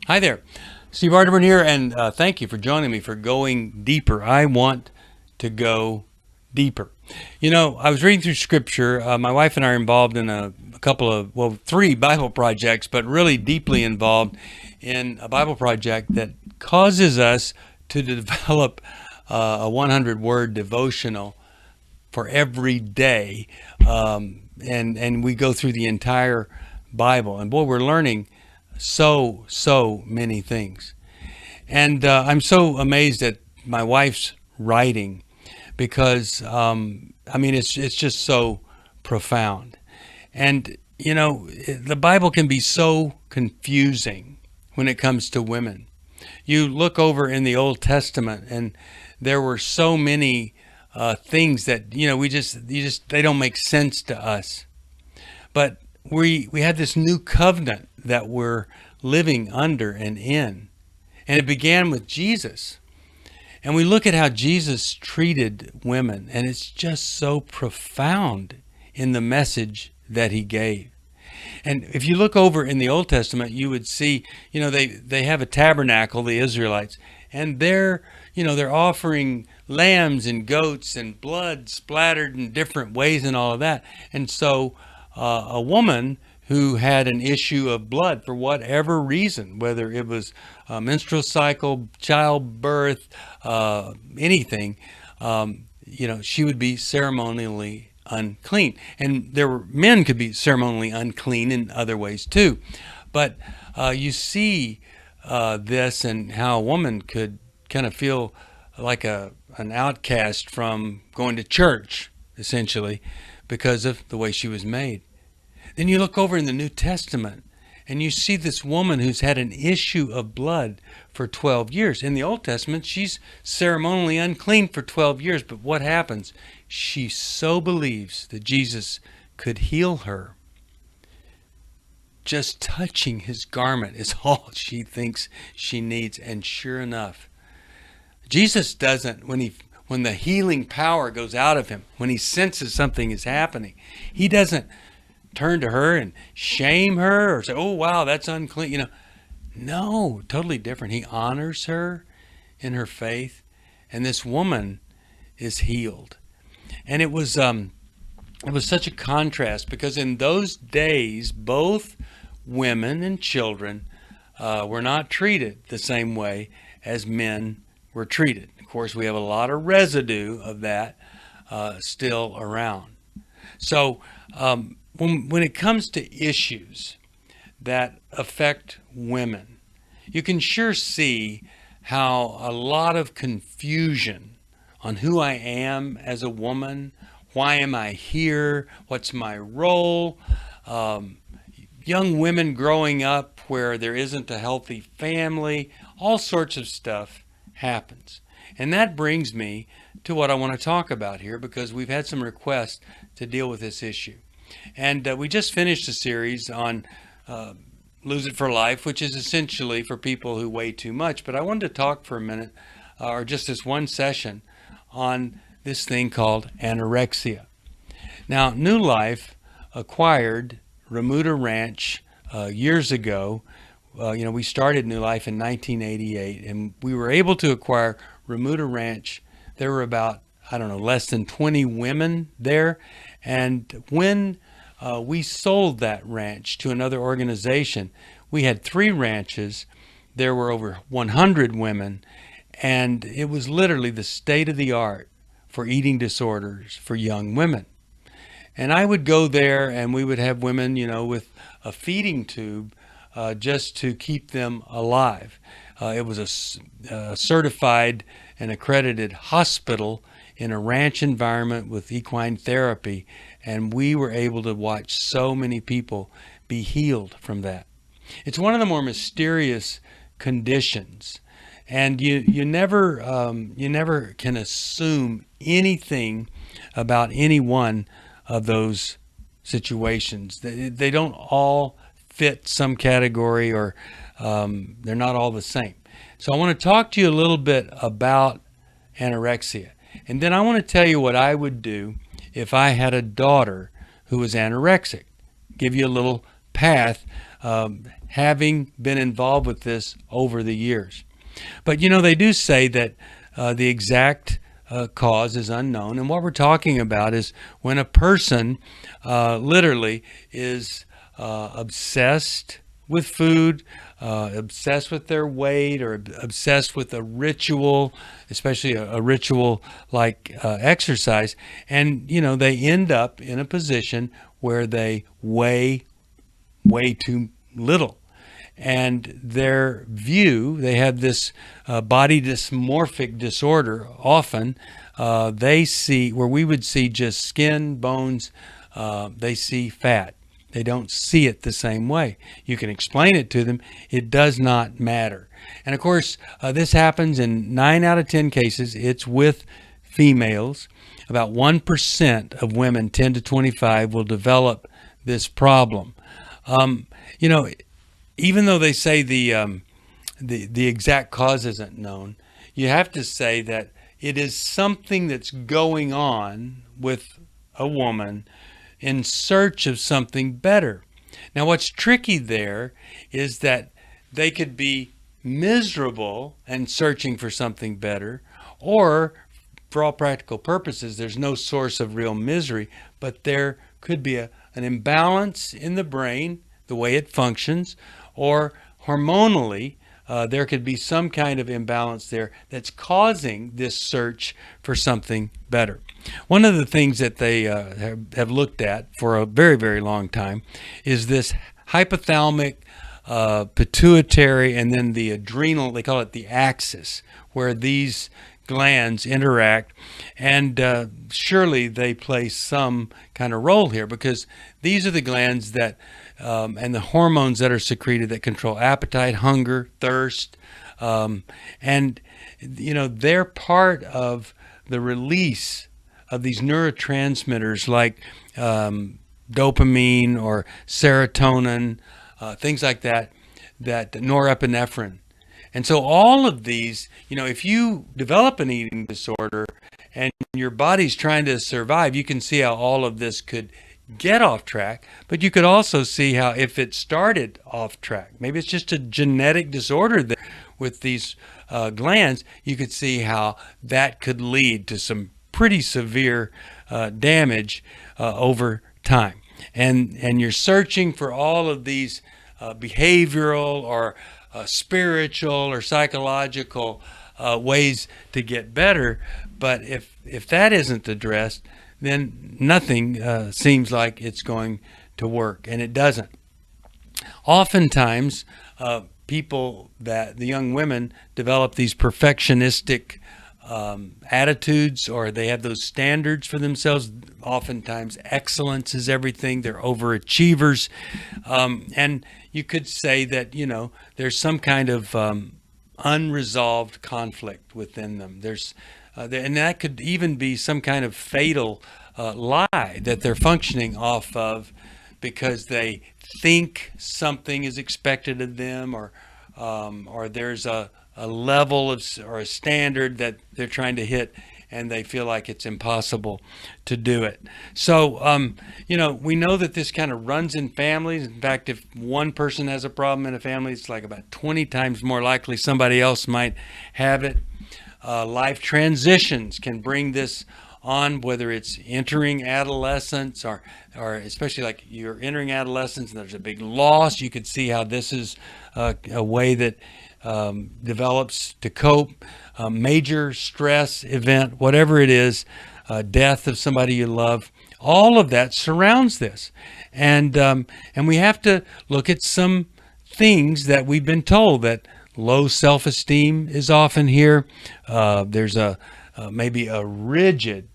Hi there, Steve Arterburn here, and thank you for joining me for Going Deeper. I want to go deeper. You know, I was reading through Scripture. My wife and I are involved in a couple of, well, three Bible projects, but really deeply involved in a Bible project that causes us to develop a 100-word devotional for every day, and we go through the entire Bible. And boy, we're learning so many things. And I'm so amazed at my wife's writing because I mean it's just so profound. And you know, the Bible can be so confusing when it comes to women. You look over in the Old Testament, and there were so many things that they don't make sense to us. But we had this new covenant that we're living under and in. And it began with Jesus. And we look at how Jesus treated women, and it's just so profound in the message that he gave. And if you look over in the Old Testament, you would see, they have a tabernacle, the Israelites, and they're offering lambs and goats and blood splattered in different ways and all of that. And so a woman who had an issue of blood for whatever reason, whether it was a menstrual cycle, childbirth, anything, she would be ceremonially unclean. And men could be ceremonially unclean in other ways too. But you see this and how a woman could kind of feel like an outcast from going to church, essentially, because of the way she was made. Then you look over in the New Testament and you see this woman who's had an issue of blood for 12 years. In the Old Testament, she's ceremonially unclean for 12 years. But what happens? She so believes that Jesus could heal her. Just touching his garment is all she thinks she needs. And sure enough, Jesus doesn't, when the healing power goes out of him, when he senses something is happening, he doesn't turn to her and shame her or say, oh, wow, that's unclean. No, totally different. He honors her in her faith, and this woman is healed. And it was such a contrast because in those days, both women and children were not treated the same way as men were treated. Of course, we have a lot of residue of that still around. So when it comes to issues that affect women, you can sure see how a lot of confusion on who I am as a woman, why am I here, what's my role, young women growing up where there isn't a healthy family, all sorts of stuff happens. And that brings me to what I want to talk about here, because we've had some requests to deal with this issue. And we just finished a series on Lose It for Life, which is essentially for people who weigh too much. But I wanted to talk for a minute, or just this one session, on this thing called anorexia. Now, New Life acquired Remuda Ranch years ago. We started New Life in 1988, and we were able to acquire Remuda Ranch. There were about, less than 20 women there. And when we sold that ranch to another organization, we had 3 ranches. There were over 100 women, and it was literally the state of the art for eating disorders for young women. And I would go there, and we would have women, with a feeding tube just to keep them alive. It was a certified and accredited hospital in a ranch environment with equine therapy, and we were able to watch so many people be healed from that. It's one of the more mysterious conditions, and you never can assume anything about any one of those situations. They don't all fit some category, or they're not all the same. So I want to talk to you a little bit about anorexia. And then I want to tell you what I would do if I had a daughter who was anorexic. Give you a little path having been involved with this over the years. But they do say that the exact cause is unknown, and what we're talking about is when a person literally is obsessed with food, obsessed with their weight, or obsessed with a ritual, especially a ritual like exercise, and they end up in a position where they weigh way too little. And they have this body dysmorphic disorder. Often they see, where we would see just skin, bones, they see fat. They don't see it the same way. You can explain it to them. It does not matter. And of course, this happens in 9 out of 10 cases. It's with females. About 1% of women, 10 to 25, will develop this problem. Even though they say the exact cause isn't known, you have to say that it is something that's going on with a woman in search of something better. Now, what's tricky there is that they could be miserable and searching for something better, or for all practical purposes, there's no source of real misery, but there could be an imbalance in the brain, the way it functions, or hormonally, there could be some kind of imbalance there that's causing this search for something better. One of the things that they have looked at for a very, very long time is this hypothalamic, pituitary, and then the adrenal, they call it the axis, where these glands interact, and surely they play some kind of role here, because these are the glands that and the hormones that are secreted that control appetite, hunger, thirst, and they're part of the release of these neurotransmitters like dopamine or serotonin, things like that norepinephrine. And so all of these, if you develop an eating disorder and your body's trying to survive, you can see how all of this could get off track, but you could also see how if it started off track, maybe it's just a genetic disorder there with these glands, you could see how that could lead to some pretty severe damage over time. And you're searching for all of these behavioral or spiritual or psychological ways to get better, but if that isn't addressed, then nothing seems like it's going to work, and it doesn't. Oftentimes, the young women develop these perfectionistic attitudes, or they have those standards for themselves. Oftentimes, excellence is everything. They're overachievers, and you could say that there's some kind of unresolved conflict within them. And that could even be some kind of fatal lie that they're functioning off of, because they think something is expected of them, or there's a level or a standard that they're trying to hit, and they feel like it's impossible to do it. So, we know that this kind of runs in families. In fact, if one person has a problem in a family, it's like about 20 times more likely somebody else might have it. Life transitions can bring this on, whether it's entering adolescence or especially like you're entering adolescence and there's a big loss. You could see how this is a way that develops to cope. Major stress event, whatever it is, death of somebody you love, all of that surrounds this. And we have to look at some things that we've been told, that low self-esteem is often here. There's maybe a rigid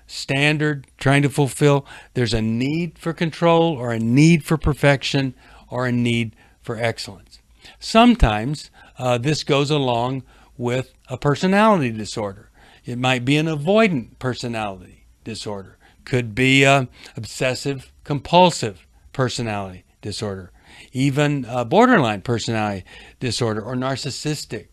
standard trying to fulfill. There's a need for control, or a need for perfection, or a need for excellence. Sometimes this goes along with a personality disorder. It might be an avoidant personality disorder. Could be obsessive compulsive personality disorder. Even borderline personality disorder or narcissistic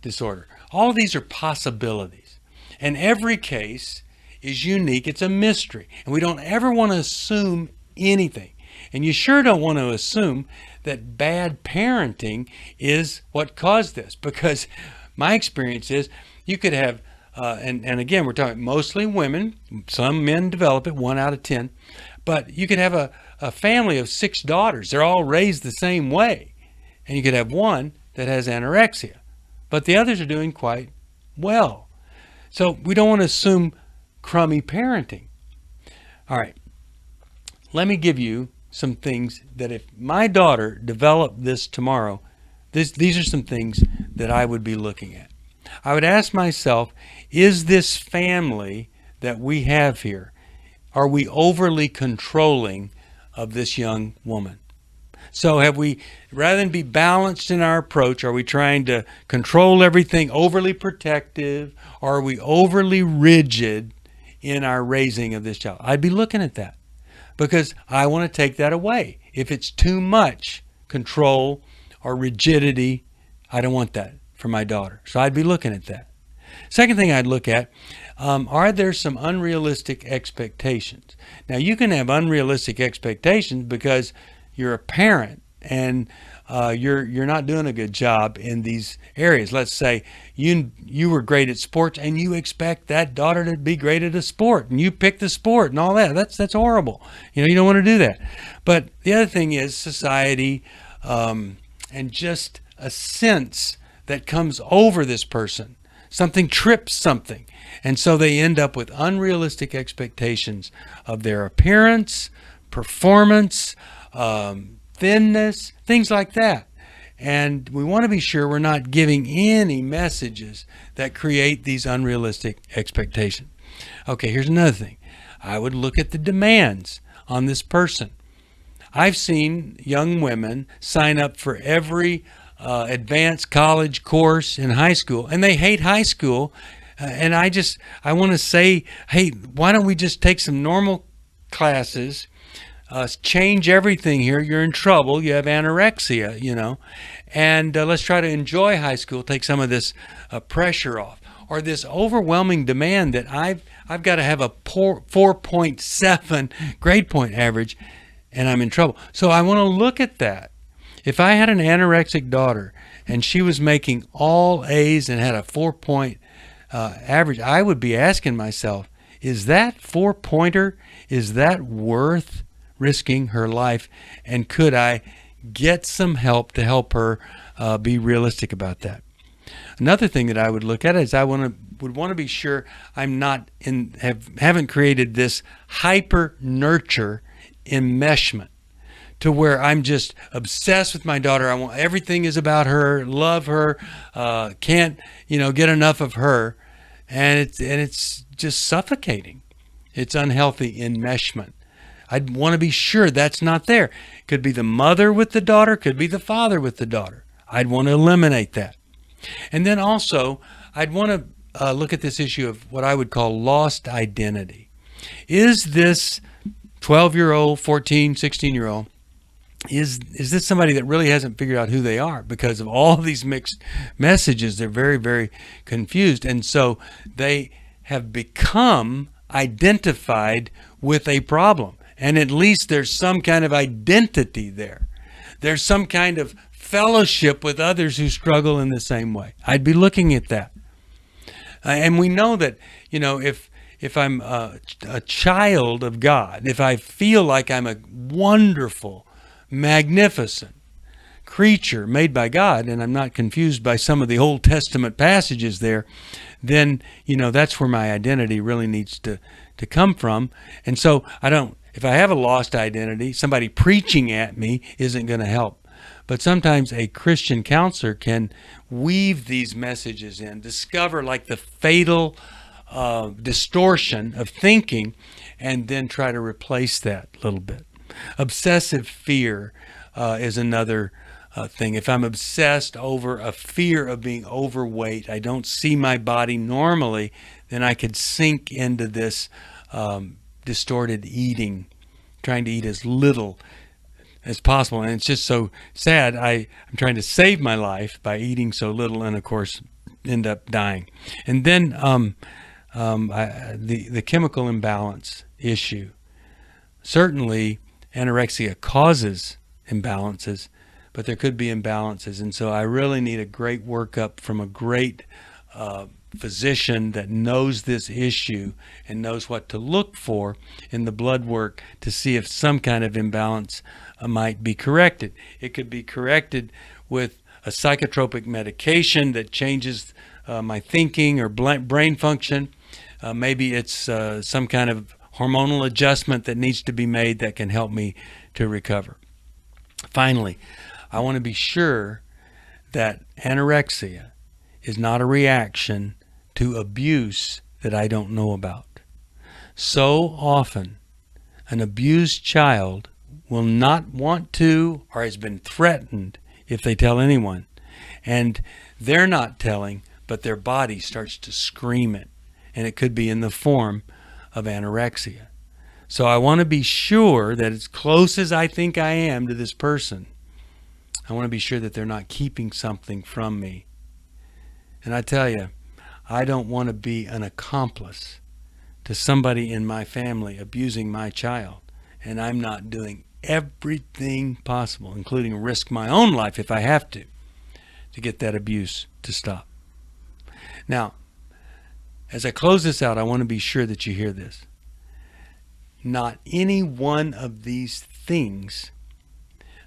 disorder. All of these are possibilities. And every case is unique. It's a mystery. And we don't ever want to assume anything. And you sure don't want to assume that bad parenting is what caused this. Because my experience is you could have, and again, we're talking mostly women. Some men develop it, 1 out of 10. But you could have a family of 6 daughters. They're all raised the same way. And you could have one that has anorexia. But the others are doing quite well. So we don't want to assume crummy parenting. All right. Let me give you some things that if my daughter developed this tomorrow, these are some things that I would be looking at. I would ask myself, is this family that we have here, are we overly controlling of this young woman? So have we, rather than be balanced in our approach, are we trying to control everything, overly protective, or are we overly rigid in our raising of this child? I'd be looking at that because I want to take that away. If it's too much control or rigidity, I don't want that for my daughter. So I'd be looking at that. Second thing I'd look at, are there some unrealistic expectations? Now, you can have unrealistic expectations because you're a parent and you're not doing a good job in these areas. Let's say you were great at sports and you expect that daughter to be great at a sport and you pick the sport and all that. That's horrible. You don't want to do that. But the other thing is society and just a sense that comes over this person. Something trips something. And so they end up with unrealistic expectations of their appearance, performance, thinness, things like that. And we want to be sure we're not giving any messages that create these unrealistic expectations. Okay, here's another thing. I would look at the demands on this person. I've seen young women sign up for every advanced college course in high school, and they hate high school. And I want to say, hey, why don't we just take some normal classes, change everything here? You're in trouble. You have anorexia, and let's try to enjoy high school, take some of this pressure off, or this overwhelming demand that I've got to have a 4.7 grade point average, and I'm in trouble. So I want to look at that. If I had an anorexic daughter and she was making all A's and had a 4-point average, I would be asking myself, is that 4-pointer, is that worth risking her life? And could I get some help to help her be realistic about that? Another thing that I would look at is I would want to be sure I'm not haven't created this hyper nurture enmeshment to where I'm just obsessed with my daughter. I want everything is about her, love her, can't get enough of her, and it's just suffocating. It's unhealthy enmeshment. I'd want to be sure that's not there. Could be the mother with the daughter, could be the father with the daughter. I'd want to eliminate that. And then also, I'd want to look at this issue of what I would call lost identity. Is this 12-year-old, 14, 16-year-old, is this somebody that really hasn't figured out who they are? Because of all these mixed messages, they're very, very confused. And so they have become identified with a problem. And at least there's some kind of identity there. There's some kind of fellowship with others who struggle in the same way. I'd be looking at that. And we know that, if I'm a child of God, if I feel like I'm a wonderful, magnificent creature made by God, and I'm not confused by some of the Old Testament passages there, then, that's where my identity really needs to come from. And so if I have a lost identity, somebody preaching at me isn't going to help. But sometimes a Christian counselor can weave these messages in, discover like the fatal distortion of thinking, and then try to replace that a little bit. Obsessive fear is another thing. If I'm obsessed over a fear of being overweight, I don't see my body normally, then I could sink into this distorted eating, trying to eat as little as possible. And it's just so sad. I'm trying to save my life by eating so little, and of course end up dying. And then the chemical imbalance issue. Certainly anorexia causes imbalances, but there could be imbalances. And so I really need a great workup from a great physician that knows this issue and knows what to look for in the blood work to see if some kind of imbalance might be corrected. It could be corrected with a psychotropic medication that changes my thinking or brain function. Maybe it's some kind of hormonal adjustment that needs to be made that can help me to recover. Finally, I want to be sure that anorexia is not a reaction to abuse that I don't know about. So often, an abused child will not want to or has been threatened if they tell anyone. And they're not telling, but their body starts to scream it. And it could be in the form of anorexia. So I want to be sure that as close as I think I am to this person, I want to be sure that they're not keeping something from me. And I tell you, I don't want to be an accomplice to somebody in my family abusing my child. And I'm not doing everything possible, including risk my own life if I have to get that abuse to stop. Now, as I close this out, I want to be sure that you hear this. Not any one of these things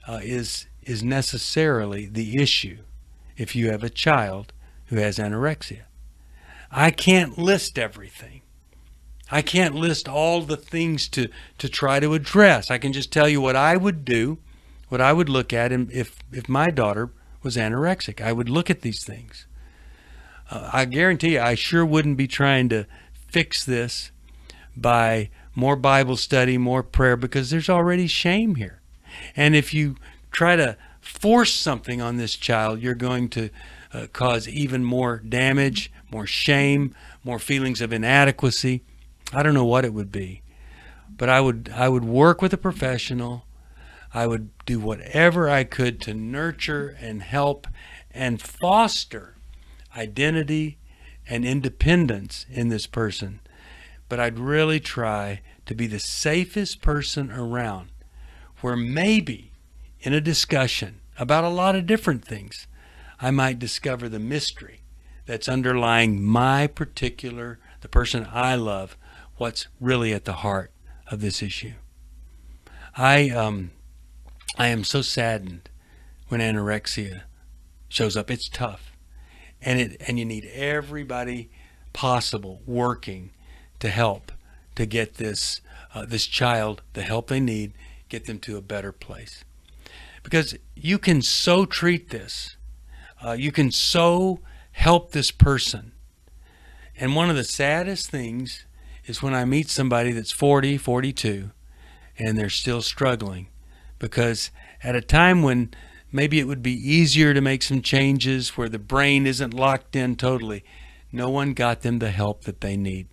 is necessarily the issue if you have a child who has anorexia. I can't list everything. I can't list all the things to try to address. I can just tell you what I would do, what I would look at if my daughter was anorexic. I would look at these things. I guarantee you, I sure wouldn't be trying to fix this by more Bible study, more prayer, because there's already shame here. And if you try to force something on this child, you're going to cause even more damage, more shame, more feelings of inadequacy. I don't know what it would be, but I would work with a professional. I would do whatever I could to nurture and help and foster identity and independence in this person. But I'd really try to be the safest person around, where maybe in a discussion about a lot of different things, I might discover the mystery that's underlying the person I love, what's really at the heart of this issue. I am so saddened when anorexia shows up. It's tough. And you need everybody possible working to help to get this child the help they need, get them to a better place. Because you can so treat this. You can so help this person. And one of the saddest things is when I meet somebody that's 40, 42, and they're still struggling. Because at a time when maybe it would be easier to make some changes where the brain isn't locked in totally, no one got them the help that they need.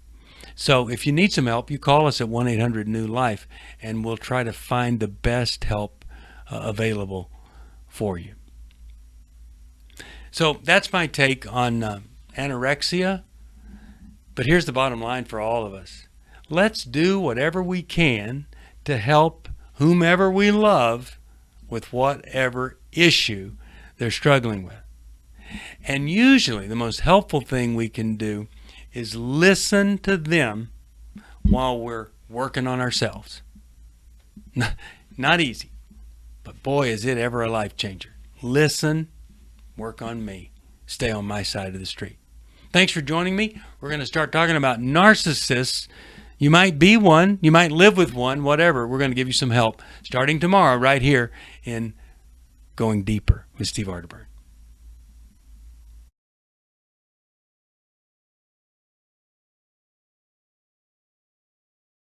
So if you need some help, you call us at 1-800-NEW-LIFE, and we'll try to find the best help available for you. So that's my take on anorexia. But here's the bottom line for all of us. Let's do whatever we can to help whomever we love with whatever issue they're struggling with. And usually the most helpful thing we can do is listen to them while we're working on ourselves. Not easy, but boy, is it ever a life changer. Listen, work on me, stay on my side of the street. Thanks for joining me. We're going to start talking about narcissists. You might be one, you might live with one, whatever. We're going to give you some help starting tomorrow right here in Going Deeper with Steve Arterburn.